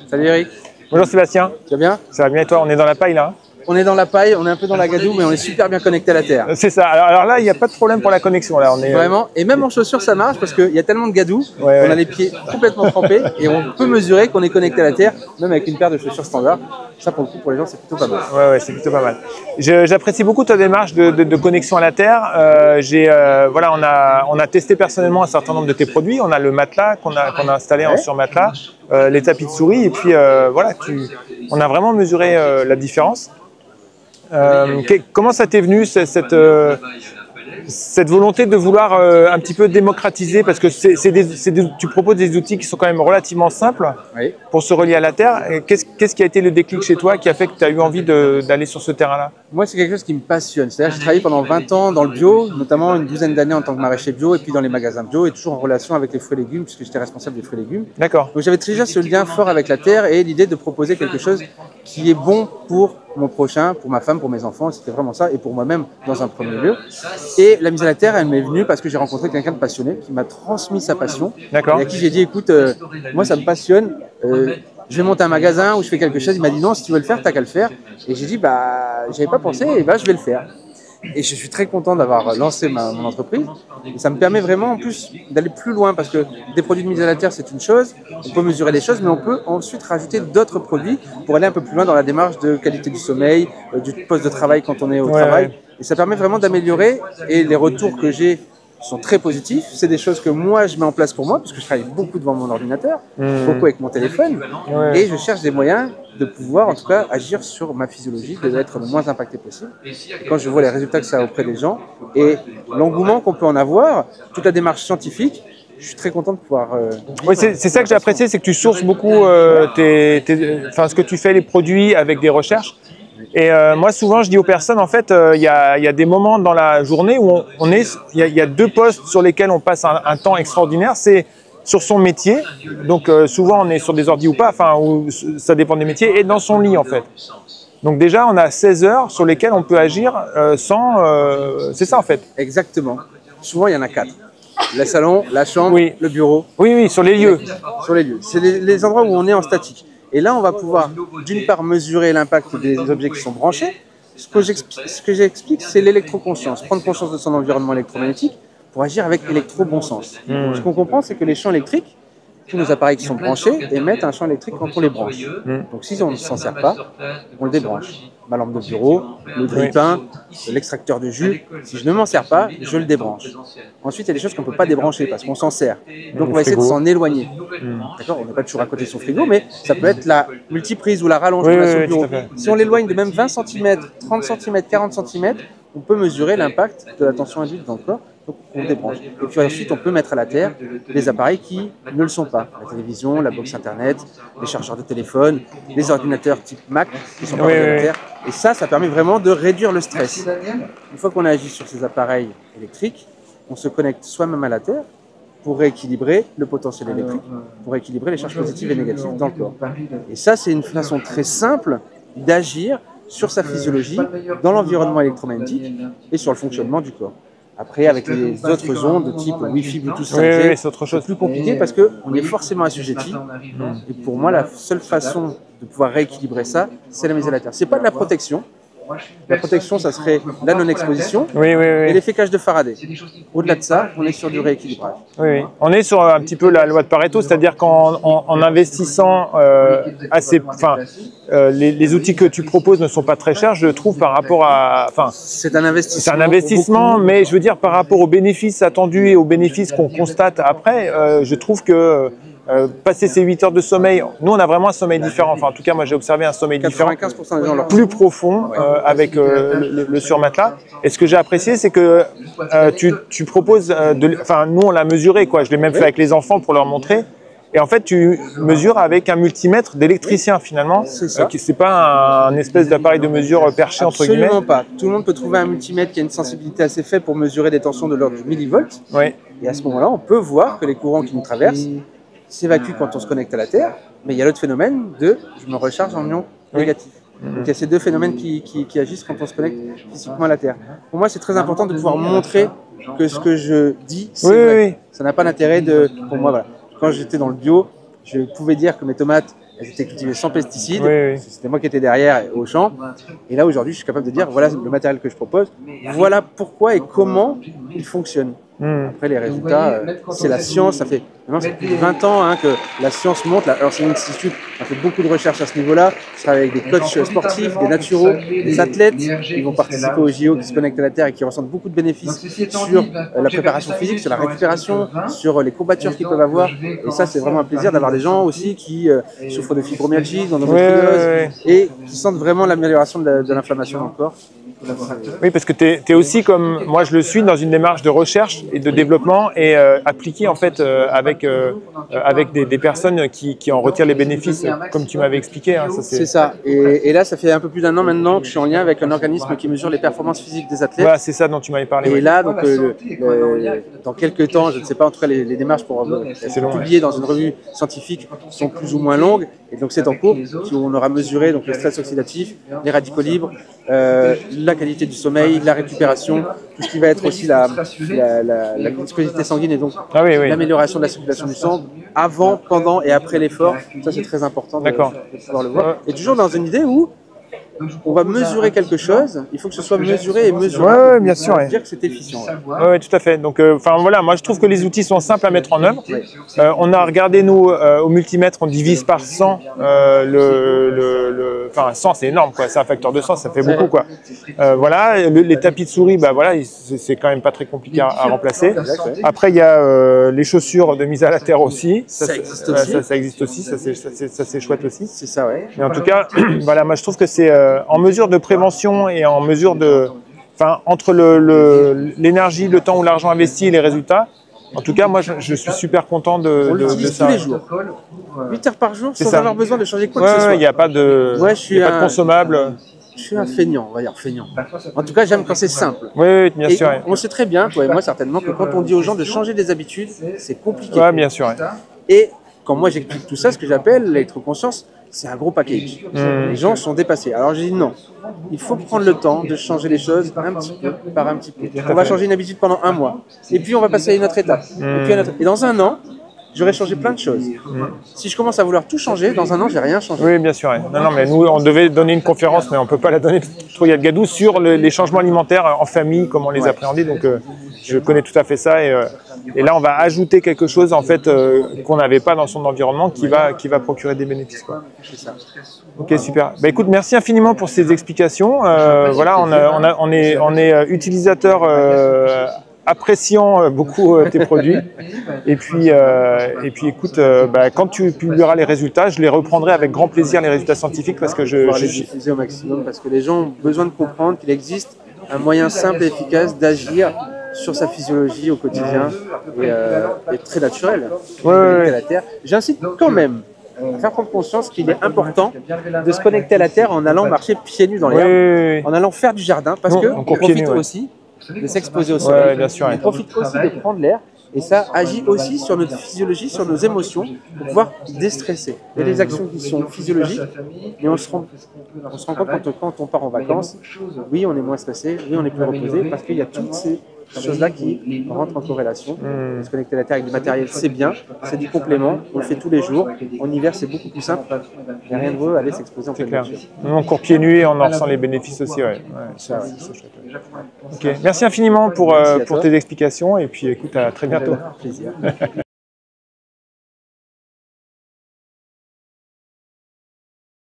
Salut Eric. Bonjour Sébastien. Tu vas bien? Ça va bien et toi? On est dans la paille là? On est dans la paille, on est un peu dans la gadoue, mais on est super bien connecté à la terre. C'est ça. Alors là, il n'y a pas de problème pour la connexion. Là, on est Vraiment. Et même en chaussures, ça marche parce qu'il y a tellement de gadoue, Ouais. on a les pieds complètement trempés et on peut mesurer qu'on est connecté à la terre, même avec une paire de chaussures standard. Ça, pour le coup, pour les gens, c'est plutôt pas mal. Ouais, c'est plutôt pas mal. J'apprécie beaucoup ta démarche de connexion à la terre. Voilà, on a testé personnellement un certain nombre de tes produits. On a le matelas qu'on a installé sur matelas, les tapis de souris, et puis voilà, on a vraiment mesuré la différence. Comment ça t'est venu cette volonté de vouloir un petit peu démocratiser, parce que tu proposes des outils qui sont quand même relativement simples pour se relier à la terre. Qu'est-ce qui a été le déclic chez toi qui a fait que tu as eu envie d'aller sur ce terrain-là? Moi, c'est quelque chose qui me passionne. C'est-à-dire que j'ai travaillé pendant 20 ans dans le bio, notamment une douzaine d'années en tant que maraîcher bio et puis dans les magasins bio et toujours en relation avec les fruits et légumes puisque j'étais responsable des fruits et légumes. D'accord. Donc j'avais déjà ce lien fort avec la terre et l'idée de proposer quelque chose qui est bon pour mon prochain, pour ma femme, pour mes enfants, c'était vraiment ça, et pour moi-même dans un premier lieu. Et la mise à la terre, elle m'est venue parce que j'ai rencontré quelqu'un de passionné qui m'a transmis sa passion. D'accord. Et à qui j'ai dit, écoute, moi ça me passionne, je vais monter un magasin où je fais quelque chose. Il m'a dit non, si tu veux le faire, t'as qu'à le faire. Et j'ai dit, bah, j'avais pas pensé, et bah, je vais le faire. Et je suis très content d'avoir lancé mon entreprise. Et ça me permet vraiment en plus d'aller plus loin parce que des produits de mise à la terre, c'est une chose. On peut mesurer les choses, mais on peut ensuite rajouter d'autres produits pour aller un peu plus loin dans la démarche de qualité du sommeil, du poste de travail quand on est au travail. Ouais. Et ça permet vraiment d'améliorer. Et les retours que j'ai sont très positifs. C'est des choses que moi, je mets en place pour moi parce que je travaille beaucoup devant mon ordinateur, beaucoup avec mon téléphone. Et je cherche des moyens de pouvoir, en tout cas, agir sur ma physiologie, d'être le moins impacté possible. Et quand je vois les résultats que ça a auprès des gens et l'engouement qu'on peut en avoir, toute la démarche scientifique, je suis très content de pouvoir... Oui, c'est ça que j'ai apprécié, c'est que tu sources beaucoup ce que tu fais, les produits avec des recherches. Et moi, souvent, je dis aux personnes, en fait, il y a des moments dans la journée où il y a deux postes sur lesquels on passe un temps extraordinaire. C'est sur son métier, donc souvent on est sur des ordi ou pas, enfin, ça dépend des métiers, et dans son lit, en fait. Donc déjà, on a 16 heures sur lesquelles on peut agir c'est ça, en fait. Exactement. Souvent, il y en a 4. Le salon, la chambre, le bureau. Oui, sur les lieux. Sur les lieux. C'est les endroits où on est en statique. Et là, on va pouvoir, d'une part, mesurer l'impact des objets qui sont branchés. Ce que j'explique, c'est l'électroconscience. Prendre conscience de son environnement électromagnétique pour agir avec électro-bon sens. Ce qu'on comprend, c'est que les champs électriques, tous nos appareils qui sont branchés émettent un champ électrique quand on les branche. Donc si on ne s'en sert pas, on le débranche. Ma lampe de bureau, le grille-pain, l'extracteur de jus, si je ne m'en sers pas, je le débranche. Ensuite, il y a des choses qu'on ne peut pas débrancher parce qu'on s'en sert. Donc on va essayer de s'en éloigner. D'accord ? On n'est pas toujours à côté de son frigo, mais ça peut être la multiprise ou la rallonge qu'on a sur le bureau. Si on l'éloigne de même 20 cm, 30 cm, 40 cm, on peut mesurer l'impact de la tension induite dans le corps. Donc on débranche. Et puis ensuite, on peut mettre à la terre des appareils qui ne le sont pas. La télévision, la box internet, les chargeurs de téléphone, les ordinateurs type Mac qui sont pas à la terre. Et ça permet vraiment de réduire le stress. Une fois qu'on a agi sur ces appareils électriques, on se connecte soi-même à la terre pour rééquilibrer le potentiel électrique, pour rééquilibrer les charges positives et négatives dans le corps. Et ça, c'est une façon très simple d'agir sur sa physiologie, dans l'environnement électromagnétique et sur le fonctionnement du corps. Après, avec les autres ondes type Wi-Fi, Bluetooth, 5G, c'est plus compliqué parce qu'on est forcément assujetti. Et pour moi, la seule façon de pouvoir rééquilibrer ça, c'est la mise à la terre. Ce n'est pas de la protection. La protection, ça serait la non-exposition et l'effet cage de Faraday. Au-delà de ça, on est sur du rééquilibrage. On est sur un petit peu la loi de Pareto, c'est-à-dire qu'en investissant les outils que tu proposes ne sont pas très chers, je trouve, par rapport à... C'est un investissement. C'est un investissement, mais je veux dire, par rapport aux bénéfices attendus et aux bénéfices qu'on constate après, je trouve que passer ces 8 heures de sommeil, nous on a vraiment un sommeil différent, enfin en tout cas moi j'ai observé un sommeil différent, 95% des gens plus profond avec le surmatelas. Et ce que j'ai apprécié, c'est que tu proposes, nous on l'a mesuré, quoi. Je l'ai même fait avec les enfants pour leur montrer. Et en fait, tu mesures avec un multimètre d'électricien finalement. C'est ça. C'est pas un espèce d'appareil de mesure perché entre guillemets. Absolument pas. Tout le monde peut trouver un multimètre qui a une sensibilité assez faible pour mesurer des tensions de l'ordre du millivolt. Et à ce moment-là, on peut voir que les courants qui nous traversent s'évacue quand on se connecte à la Terre, mais il y a l'autre phénomène de je me recharge en ion négatif. Donc il y a ces deux phénomènes qui agissent quand on se connecte physiquement à la Terre. Pour moi, c'est très important de pouvoir montrer que ce que je dis, c'est vrai. Ça n'a pas d'intérêt de... Pour moi, voilà. Quand j'étais dans le bio, je pouvais dire que mes tomates elles étaient cultivées sans pesticides. Oui, oui. C'était moi qui étais derrière au champ. Et là, aujourd'hui, je suis capable de dire, voilà le matériel que je propose, voilà pourquoi et comment il fonctionne. Après, les résultats, c'est la science. Ça fait plus de 20 ans hein, que la science monte. Alors, c'est l'Institut, on fait beaucoup de recherches à ce niveau-là. Je travaille avec des coachs sportifs, des naturaux, des athlètes qui vont participer au JO, qui se connectent à la Terre et qui ressentent beaucoup de bénéfices sur la préparation physique, sur la récupération, sur les courbatures qu'ils peuvent avoir. Et ça, c'est vraiment un plaisir d'avoir des gens aussi qui souffrent de fibromyalgie, d'endométriose et qui sentent vraiment l'amélioration de l'inflammation dans le corps. Oui, parce que tu es aussi, comme moi je le suis, dans une démarche de recherche et de développement et appliqué en fait avec des personnes qui en retirent les bénéfices, comme tu m'avais expliqué. Hein, c'est ça. Et là, ça fait un peu plus d'un an maintenant que je suis en lien avec un organisme qui mesure les performances physiques des athlètes. Voilà, c'est ça dont tu m'avais parlé. Et là, donc, dans quelques temps, je ne sais pas, en tout cas, les démarches pour être publiées dans une revue scientifique sont plus ou moins longues. Et donc, c'est en cours. On aura mesuré donc, le stress oxydatif, les radicaux libres, la qualité du sommeil, la récupération, tout ce qui va être aussi la viscosité sanguine et donc l'amélioration de la circulation du sang avant, pendant et après l'effort. Ça, c'est très important de pouvoir le voir. Et toujours dans une idée où on va mesurer quelque chose, il faut que ce soit mesuré et mesuré. Oui, bien sûr. Pour dire que c'est efficient. Oui, tout à fait. Donc, voilà, moi je trouve que les outils sont simples à mettre en œuvre. On a regardé, nous, au multimètre, on divise par 100 enfin 100 c'est énorme, quoi. C'est un facteur de 100, ça fait beaucoup, quoi. Voilà, les tapis de souris, bah voilà, c'est quand même pas très compliqué à remplacer. Après, il y a les chaussures de mise à la terre aussi. Ça existe aussi, ça c'est chouette aussi. C'est ça, ouais. Mais en tout cas, voilà, moi je trouve que c'est en mesure de prévention et en mesure de, enfin, entre l'énergie, le temps ou l'argent investi et les résultats. En tout cas, moi, je suis super content on l'utilise tous les jours. 8 heures par jour, sans avoir besoin de changer quoi que ce soit. Il n'y a pas de, pas de consommable. Je suis un feignant, on va dire feignant. En tout cas, j'aime quand c'est simple. Oui, bien sûr. On sait très bien, toi et moi certainement, que quand on dit aux gens de changer des habitudes, c'est compliqué. Oui, bien sûr. Et quand moi j'explique tout ça, ce que j'appelle l'électroconscience, c'est un gros package. Les gens sont dépassés. Alors je dis non, il faut prendre le temps de changer les choses un petit peu par un petit peu. On va changer une habitude pendant un mois, et puis on va passer à une autre étape. Et dans un an, j'aurais changé plein de choses. Si je commence à vouloir tout changer, dans un an, j'ai rien changé. Oui, bien sûr. Non, mais nous, on devait donner une conférence, mais on ne peut pas la donner trop Gadgou sur les changements alimentaires en famille, comment les appréhender. Donc, je connais tout à fait ça. Et là, on va ajouter quelque chose en fait qu'on n'avait pas dans son environnement, qui va procurer des bénéfices, quoi. C'est ça. Ok, super. Bah, écoute, merci infiniment pour ces explications. Voilà, on est utilisateur. Appréciant beaucoup tes produits. Et puis écoute, quand tu publieras les résultats, je les reprendrai avec grand plaisir, les résultats scientifiques, parce que je les diffuser au maximum, parce que les gens ont besoin de comprendre qu'il existe un moyen simple et efficace d'agir sur sa physiologie au quotidien et très naturel. À la Terre. J'incite quand même à faire prendre conscience qu'il est important de se connecter à la Terre en allant marcher pieds nus dans l'herbe, en allant faire du jardin, parce qu'on profite aussi de s'exposer au soleil, on profite aussi de prendre l'air, et ça agit aussi sur notre physiologie, sur nos émotions, pour pouvoir déstresser. Il y a des actions qui sont physiologiques, mais on se rend compte que quand on part en vacances, oui, on est moins stressé, oui, on est plus reposé, parce qu'il y a toutes ces choses-là qui rentrent en corrélation. Se connecter à la Terre avec du matériel, c'est bien, c'est du complément, on le fait tous les jours. En hiver, c'est beaucoup plus simple. Il n'y a rien de mieux aller s'exposer en pleine nature. On court pieds nus et on en ressent les bénéfices aussi. C'est chouette. Okay. Merci infiniment pour tes explications et puis écoute, à très bientôt. Plaisir.